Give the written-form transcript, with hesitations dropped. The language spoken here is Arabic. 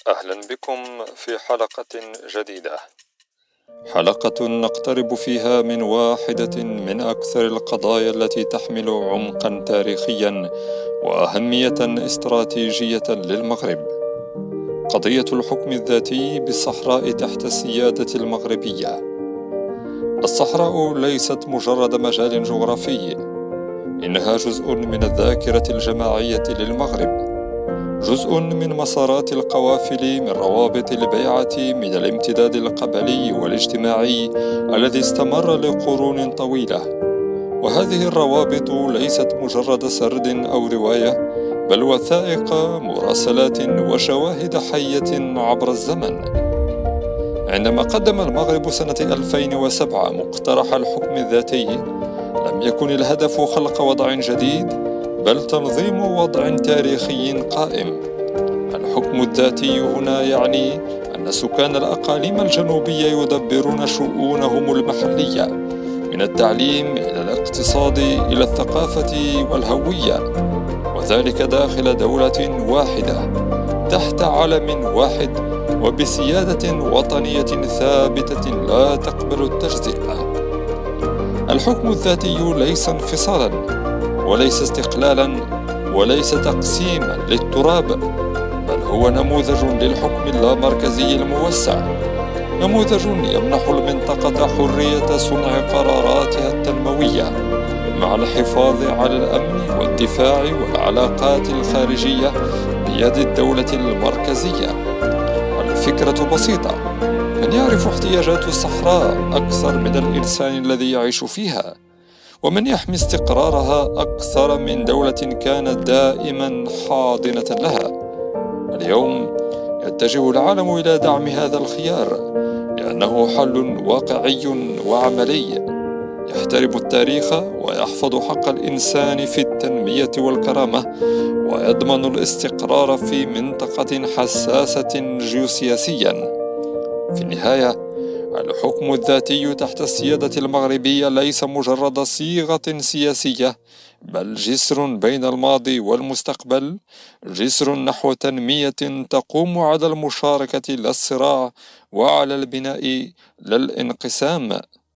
أهلا بكم في حلقة جديدة، حلقة نقترب فيها من واحدة من أكثر القضايا التي تحمل عمقا تاريخيا وأهمية استراتيجية للمغرب، قضية الحكم الذاتي بالصحراء تحت السيادة المغربية. الصحراء ليست مجرد مجال جغرافي، إنها جزء من الذاكرة الجماعية للمغرب، جزء من مسارات القوافل، من روابط البيعة، من الامتداد القبلي والاجتماعي الذي استمر لقرون طويلة. وهذه الروابط ليست مجرد سرد أو رواية، بل وثائق، مراسلات وشواهد حية عبر الزمن. عندما قدم المغرب سنة 2007 مقترح الحكم الذاتي، لم يكن الهدف خلق وضع جديد، بل تنظيم وضع تاريخي قائم. الحكم الذاتي هنا يعني أن سكان الأقاليم الجنوبية يدبرون شؤونهم المحلية، من التعليم إلى الاقتصاد إلى الثقافة والهوية، وذلك داخل دولة واحدة تحت علم واحد وبسيادة وطنية ثابتة لا تقبل التجزئة. الحكم الذاتي ليس انفصالا، وليس استقلالا، وليس تقسيما للتراب، بل هو نموذج للحكم اللامركزي الموسع، نموذج يمنح المنطقة حرية صنع قراراتها التنموية مع الحفاظ على الأمن والدفاع والعلاقات الخارجية بيد الدولة المركزية. الفكرة بسيطة: من يعرف احتياجات الصحراء أكثر من الإنسان الذي يعيش فيها؟ ومن يحمي استقرارها أكثر من دولة كانت دائما حاضنة لها؟ اليوم يتجه العالم إلى دعم هذا الخيار، لأنه حل واقعي وعملي، يحترم التاريخ ويحفظ حق الإنسان في التنمية والكرامة، ويضمن الاستقرار في منطقة حساسة جيوسياسيا. في النهاية، الحكم الذاتي تحت السيادة المغربية ليس مجرد صيغة سياسية، بل جسر بين الماضي والمستقبل، جسر نحو تنمية تقوم على المشاركة لا الصراع، وعلى البناء لا الانقسام.